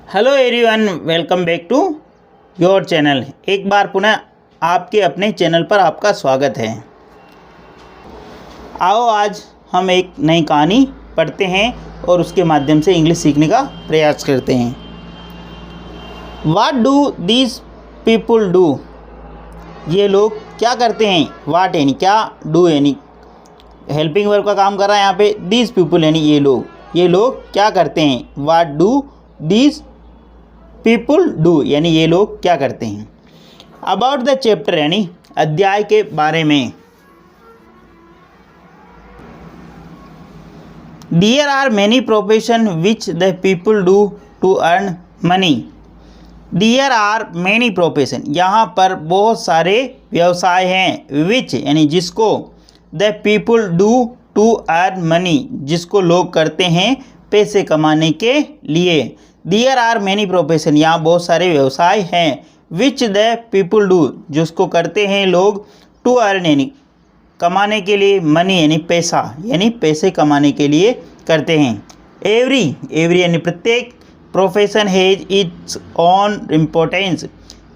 Hello everyone, welcome back to your channel. एक बार पुनः आपके अपने चैनल पर आपका स्वागत है। आओ आज हम एक नई कहानी पढ़ते हैं और उसके माध्यम से इंग्लिश सीखने का प्रयास करते हैं। What do these people do? ये लोग क्या करते हैं। What यानी क्या, do यानी हेल्पिंग वर्ब का काम कर रहा है यहाँ पे। These people यानी ये लोग क्या करते हैं। What do these people do यानी ये लोग क्या करते हैं। अबाउट द चैप्टर यानी अध्याय के बारे में। There are many professions which the people do to earn money. There are many professions, यहाँ पर बहुत सारे व्यवसाय हैं। which यानी जिसको, the people do to earn money जिसको लोग करते हैं पैसे कमाने के लिए। There are many professions, यहाँ बहुत सारे व्यवसाय हैं। which the people do जिसको करते हैं लोग to earn यानी कमाने के लिए, money यानी पैसा, यानी पैसे कमाने के लिए करते हैं। every यानी प्रत्येक, profession has its on importance.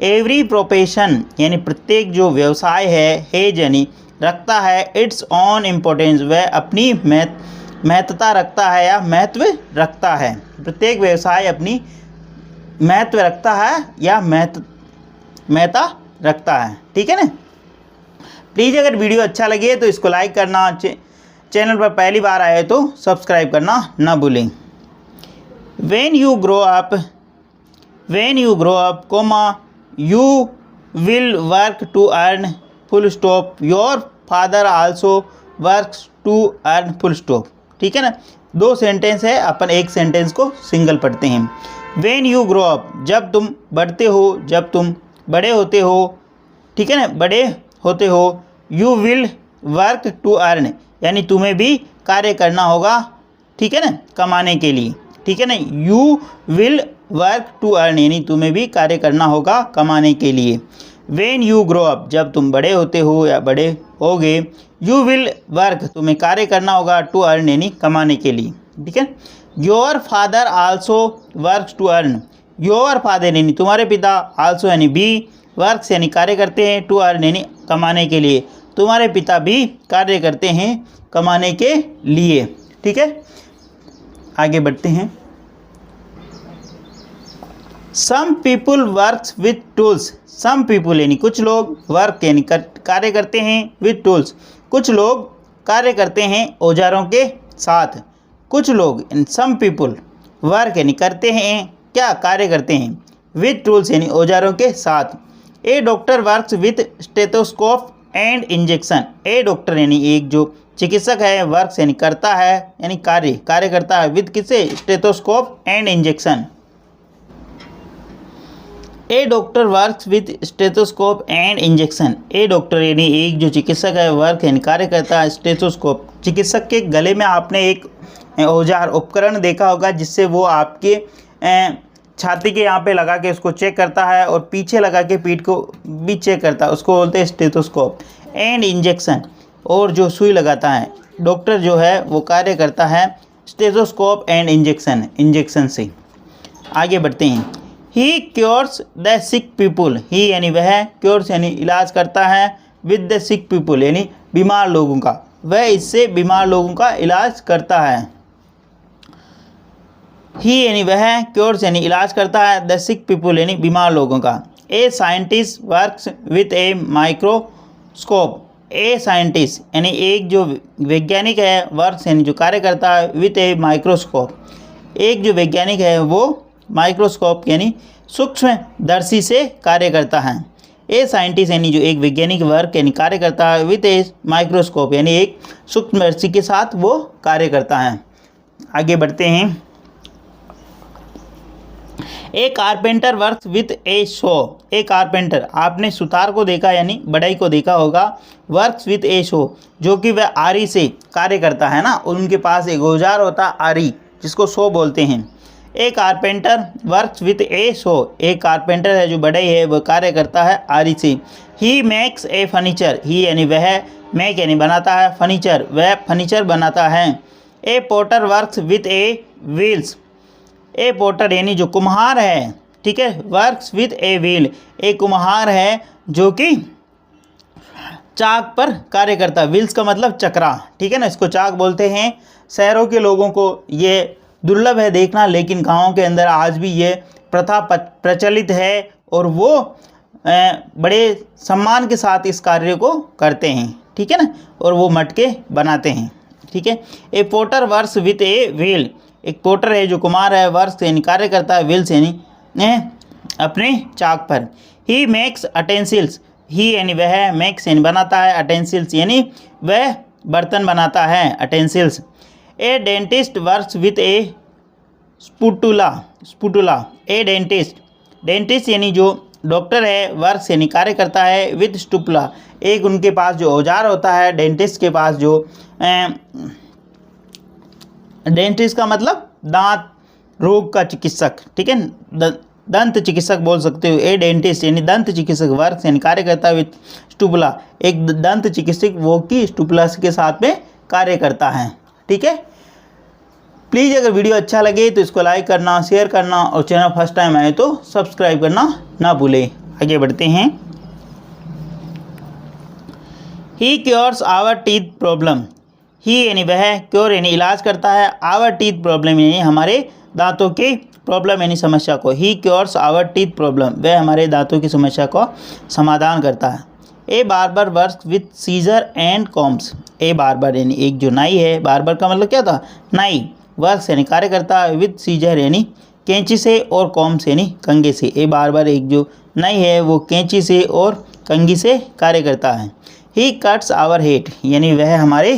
Every profession यानी प्रत्येक जो व्यवसाय है, हैज यानी रखता है, इट्स ऑन इम्पोर्टेंस वह अपनी महत्वता रखता है या महत्व रखता है। प्रत्येक व्यवसाय अपनी महत्व रखता है या महत्ता रखता है। ठीक है ना। प्लीज़ अगर वीडियो अच्छा लगे तो इसको लाइक करना, चैनल पर पहली बार आए तो सब्सक्राइब करना ना भूलें। When you grow up, you will work to earn full stop. Your father also works to earn full stop. ठीक है ना। दो सेंटेंस है, अपन एक सेंटेंस को सिंगल पढ़ते हैं। When you grow up, जब तुम बढ़ते हो, जब तुम बड़े होते हो, ठीक है ना, बड़े होते हो। You will work to earn यानी तुम्हें भी कार्य करना होगा, ठीक है ना, कमाने के लिए। ठीक है ना। You will work to earn यानी तुम्हें भी कार्य करना होगा कमाने के लिए। वेन यू ग्रो अप जब तुम बड़े होते हो या बड़े होगे। यू विल वर्क तुम्हें कार्य करना होगा, टू अर्न यानी कमाने के लिए। ठीक है। Your father also works to earn. Your father यानी तुम्हारे पिता, आल्सो यानी भी, वर्क्स यानी कार्य करते हैं, टू अर्न यानी कमाने के लिए। तुम्हारे पिता भी कार्य करते हैं कमाने के लिए। ठीक है। आगे बढ़ते हैं। Some people works with tools. Some people यानी कुछ लोग, वर्क यानी कार्य करते हैं, विथ टूल्स कुछ लोग कार्य करते हैं औजारों के साथ। कुछ लोग, सम पीपुल वर्क यानी करते हैं, क्या कार्य करते हैं, विथ टूल्स यानी औजारों के साथ। A doctor works with stethoscope and injection. A doctor यानी एक जो चिकित्सक है, वर्क्स यानी करता है, यानी कार्य करता है, विद किसे, stethoscope and injection. A doctor works with stethoscope and injection. A doctor यानी एक जो चिकित्सक है, वर्क यानी कार्य करता है, स्टेथोस्कोप। चिकित्सक के गले में आपने एक औजार उपकरण देखा होगा जिससे वो आपके छाती के यहाँ पे लगा के उसको चेक करता है और पीछे लगा के पीठ को भी चेक करता है, उसको बोलते हैं स्टेथोस्कोप। एंड इंजेक्शन और जो सुई लगाता है, डॉक्टर जो है वो कार्य करता है स्टेथोस्कोप एंड इंजेक्शन से। आगे बढ़ते हैं। ही क्योर्स द सिक पीपुल। ही यानी वह, क्योर्स यानी इलाज करता है, विद द सिक पीपुल यानी बीमार लोगों का, वह इससे बीमार लोगों का इलाज करता है। ही यानी वह, क्योर्स यानी इलाज करता है, द सिक पीपुल यानी बीमार लोगों का। A scientist works with a microscope. A scientist यानी एक जो वैज्ञानिक है, वर्क्स यानी जो कार्य करता है, विथ ए माइक्रोस्कोप एक जो वैज्ञानिक है वो माइक्रोस्कोप यानी सूक्ष्मदर्शी से कार्य करता है। ए साइंटिस्ट यानी जो एक वैज्ञानिक वर्क यानी कार्य करता है, विथ ए माइक्रोस्कोप यानी एक सूक्ष्मदर्शी के साथ वो कार्य करता है। आगे बढ़ते हैं। A carpenter works with a saw. A carpenter, आपने सुतार को देखा यानी बढ़ई को देखा होगा, वर्क्स विथ ए शो जो कि वह आरी से कार्य करता है ना, उनके पास एक औजार होता है आरी, जिसको शो बोलते हैं। A carpenter works with a saw. एक कारपेंटर है जो बढ़ई है, वह कार्य करता है आरी से। He makes a furniture. ही यानी वह, मेक यानी बनाता है, फर्नीचर वह फर्नीचर बनाता है। A potter works with a wheels. A potter यानी जो कुम्हार है, ठीक है, वर्क्स विथ ए व्हील, एक कुम्हार है जो कि चाक पर कार्य करता है। व्हील्स का मतलब चक्रा, ठीक है ना, इसको चाक बोलते हैं। शहरों के लोगों को ये दुर्लभ है देखना, लेकिन गाँव के अंदर आज भी ये प्रथा प्रचलित है और वो बड़े सम्मान के साथ इस कार्य को करते हैं, ठीक है ना, और वो मटके बनाते हैं, ठीक है। A potter works with a wheel, एक पोटर है जो कुम्हार है, वर्क्स यानी कार्य करता है, व्हील्स यानी अपने चाक पर। ही मेक्स अटेंसिल्स, ही यानी वह, मेक्स यानी बनाता है, अटेंसिल्स यानी वह बर्तन बनाता है, utensils. A dentist works with a spatula, spatula, a dentist, dentist यानी जो डॉक्टर है, वर्क्स यानी कार्य करता है, विथ स्टुपला, एक उनके पास जो औजार होता है, डेंटिस्ट के पास जो डेंटिस्ट का मतलब दांत रोग का चिकित्सक, ठीक है, दंत चिकित्सक बोल सकते हो। ए डेंटिस्ट यानी दंत चिकित्सक, वर्क्स यानी कार्य करता है, विथ स्टुपला, एक दंत चिकित्सक वो की स्टुपला के साथ में कार्य करता है, ठीक है। प्लीज़ अगर वीडियो अच्छा लगे तो इसको लाइक करना, शेयर करना और चैनल फर्स्ट टाइम आए तो सब्सक्राइब करना ना भूलें। आगे बढ़ते हैं। ही क्योर्स आवर टीथ प्रॉब्लम, ही यानी वह, क्योर यानी इलाज करता है, आवर टीथ प्रॉब्लम यानी हमारे दांतों की प्रॉब्लम यानी समस्या को। He cures our teeth problem, वह हमारे दांतों की समस्या को समाधान करता है। A barber works with scissor and combs, a barber यानी एक जो नाई है, बार्बर का मतलब क्या था, नाई, वर्क्स यानी कार्य करता है, विथ सीजर यानी कैंची से, और कॉम्स यानी कंघे से। ए बार्बर एक जो नाई है वो कैंची से और कंघी से कार्य करता है। ही कट्स आवर हेयर यानी वह हमारे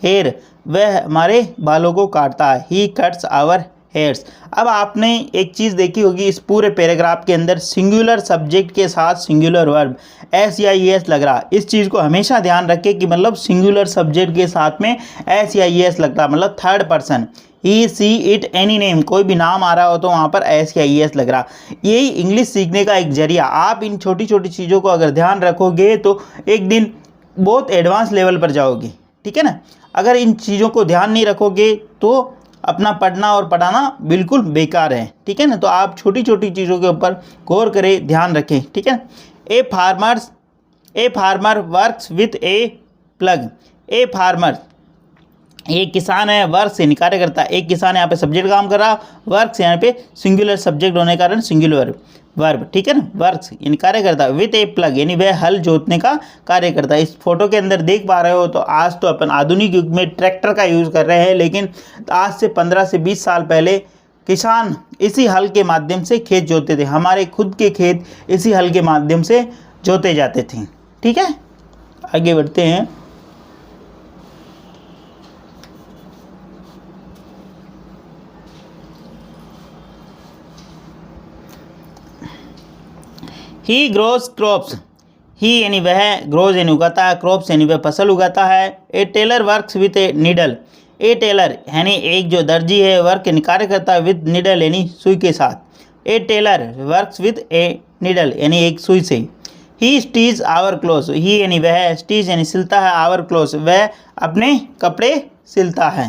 हेयर, वह हमारे बालों को काटता है। He cuts our hairs. अब आपने एक चीज़ देखी होगी इस पूरे पैराग्राफ के अंदर, सिंगुलर सब्जेक्ट के साथ सिंगुलर वर्ब, एस या ई एस लग रहा। इस चीज़ को हमेशा ध्यान रखें कि मतलब सिंगुलर सब्जेक्ट के साथ में एस या ई एस लगता है, मतलब third person. He see it any name, कोई भी नाम आ रहा हो तो वहाँ पर एस या ई एस लग रहा। यही इंग्लिश सीखने का एक जरिया। आप इन छोटी छोटी चीज़ों को अगर ध्यान रखोगे तो एक दिन बहुत एडवांस लेवल पर जाओगे, ठीक है ना। अगर इन चीज़ों को ध्यान नहीं रखोगे तो अपना पढ़ना और पढ़ाना बिल्कुल बेकार है, ठीक है ना। तो आप छोटी छोटी चीज़ों के ऊपर गौर करें, ध्यान रखें, ठीक है। A farmer works with A plug, a farmer एक किसान है, वर्क्स यानी कार्य करता है। एक किसान यहाँ पे सब्जेक्ट काम कर रहा, वर्क्स यहाँ पे सिंगुलर सब्जेक्ट होने के कारण सिंगुलर वर्ब, ठीक है ना। वर्क्स यानी कार्य करता है, विथ ए प्लग यानी वह हल जोतने का कार्य करता है। इस फोटो के अंदर देख पा रहे हो तो आज तो अपन आधुनिक युग में ट्रैक्टर का यूज़ कर रहे हैं, लेकिन आज से 15 से 20 साल पहले किसान इसी हल के माध्यम से खेत जोतते थे। हमारे खुद के खेत इसी हल के माध्यम से जोते जाते थे, ठीक है। आगे बढ़ते हैं। ही ग्रोज क्रॉप्स, ही यानी वह, ग्रोज यानी उगाता है, क्रॉप्स यानी वह फसल उगाता है। A tailor works with a needle, a tailor यानी एक जो दर्जी है, वर्क यानी कार्य करता है, विथ नीडल यानी सुई के साथ। A tailor works with a needle यानी एक सुई से। ही स्टीज आवर क्लोथ, ही यानी वह, स्टीज यानी सिलता है, आवर क्लोथ वह अपने कपड़े सिलता है।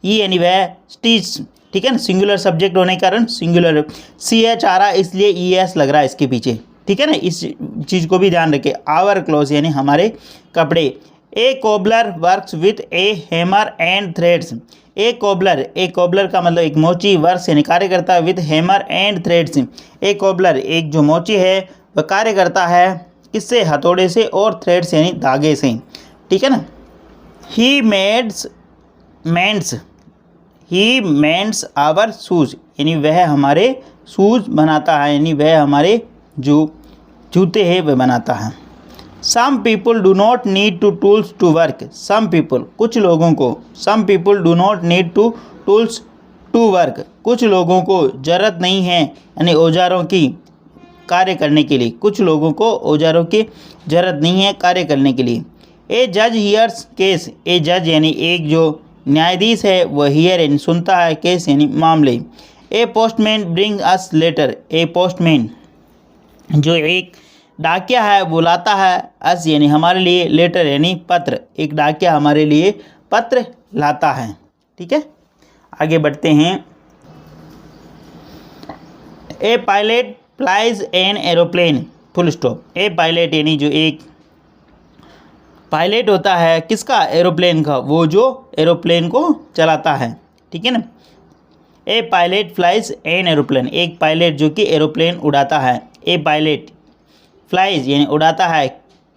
ही यानी वह, स्टीज, ठीक है ना, सिंगुलर सब्जेक्ट होने के कारण सिंगुलर, सी एच आ रहा इसलिए ई एस लग रहा है इसके पीछे, ठीक है ना। इस चीज़ को भी ध्यान रखें। आवर क्लोथ यानी हमारे कपड़े। A cobbler works with a hammer and threads, a cobbler का मतलब एक मोची, वर्क्स यानी कार्य करता है, with hammer and threads. A cobbler एक जो मोची है वह कार्य करता है किससे, हथौड़े से, और थ्रेड्स यानी धागे से, ठीक है ना। ही मेंड्स आवर शूज़ यानी वह हमारे शूज़ बनाता है, यानी वह हमारे जो जूते हैं वह बनाता है। Some people do not need to tools to work, some people कुछ लोगों को, some people do not need to tools to work, कुछ लोगों को ज़रूरत नहीं है यानी औजारों की कार्य करने के लिए, कुछ लोगों को औजारों की ज़रूरत नहीं है कार्य करने के लिए। ए जज हियर्स केस, ए जज यानी एक जो न्यायाधीश है वह हियर यानी सुनता है, केस यानी मामले। A postman bring us letter, a postman जो एक डाकिया है वो लाता है, अस यानी हमारे लिए, लेटर यानी पत्र, एक डाकिया हमारे लिए पत्र लाता है, ठीक है। आगे बढ़ते हैं। A pilot flies an aeroplane, full stop. A pilot यानी जो एक पायलट होता है किसका, एरोप्लेन का, वो जो एरोप्लेन को चलाता है, ठीक है ना। ए पायलट फ्लाइज एन एरोप्लेन, एक पायलट जो कि एरोप्लेन उड़ाता है। ए पायलट फ्लाइज यानी उड़ाता है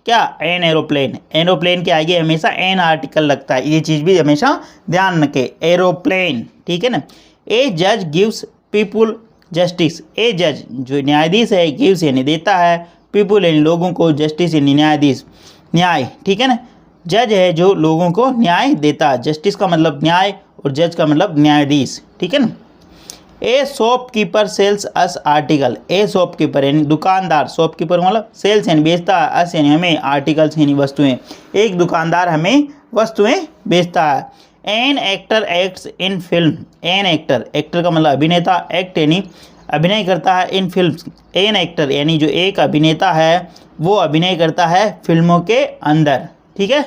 क्या, एन एरोप्लेन। एरोप्लेन के आगे हमेशा एन आर्टिकल लगता है, ये चीज़ भी हमेशा ध्यान रखें, एरोप्लेन, ठीक है ना। ए जज गिव्स पीपुल जस्टिस, ए जज जो न्यायाधीश है, गिव्स यानी देता है, पीपुल यानी लोगों को, जस्टिस यानी न्यायाधीश, न्याय, ठीक है ना। जज है जो लोगों को न्याय देता है, जस्टिस का मतलब न्याय और जज का मतलब न्यायाधीश, ठीक है ना। A shopkeeper sells us article, a shopkeeper यानी दुकानदार, शॉपकीपर मतलब सेल्स यानी बेचता है, अस यानी हमें, आर्टिकल्स यानी वस्तुएं, एक दुकानदार हमें वस्तुएं बेचता है। An actor acts in film, an actor, actor का मतलब अभिनेता, एक्ट यानी अभिनय करता है, इन फिल्म, एन एक्टर यानी जो एक अभिनेता है वो अभिनय करता है फिल्मों के अंदर, ठीक है।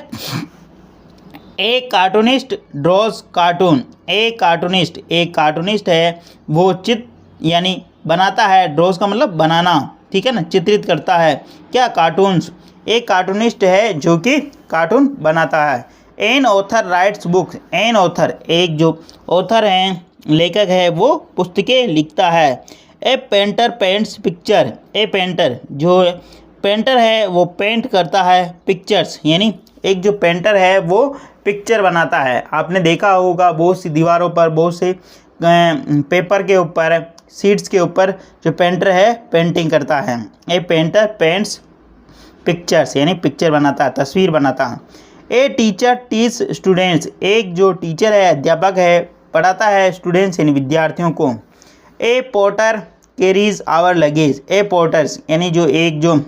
ए कार्टूनिस्ट ड्रॉज कार्टून, एक कार्टूनिस्ट है वो चित्र यानी बनाता है, ड्रॉज का मतलब बनाना, ठीक है ना, चित्रित करता है क्या, कार्टून्स। एक कार्टूनिस्ट है जो कि कार्टून बनाता है। An author writes books, an author एक जो ऑथर हैं, लेखक है, वो पुस्तकें लिखता है। ए पेंटर पेंट्स पिक्चर, ए पेंटर जो पेंटर है वो पेंट करता है पिक्चर्स, यानी एक जो पेंटर है वो पिक्चर बनाता है। आपने देखा होगा बहुत सी दीवारों पर, बहुत से पेपर के ऊपर, सीट्स के ऊपर जो पेंटर है पेंटिंग करता है। ए पेंटर पेंट्स पिक्चर्स यानी पिक्चर बनाता है, तस्वीर बनाता है। ए टीचर टीच स्टूडेंट्स, एक जो टीचर है, अध्यापक है, पढ़ाता है स्टूडेंट्स यानी विद्यार्थियों को। A porter carries our luggage, a porters यानी जो एक जो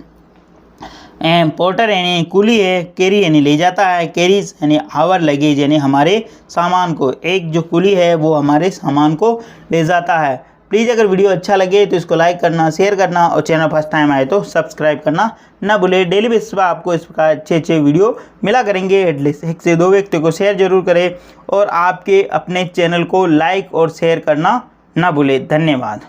पोर्टर यानी कुली है, कैरी यानी ले जाता है, कैरीज यानी आवर लगेज यानी हमारे सामान को, एक जो कुली है वो हमारे सामान को ले जाता है। प्लीज़ अगर वीडियो अच्छा लगे तो इसको लाइक करना, शेयर करना और चैनल फर्स्ट टाइम आए तो सब्सक्राइब करना ना भूले। डेली बेसिस पर आपको इस प्रकार अच्छे वीडियो मिला करेंगे, एटलीस्ट 1 से 2 व्यक्तियों को शेयर जरूर करें और आपके अपने चैनल को लाइक और शेयर करना ना भूले। धन्यवाद।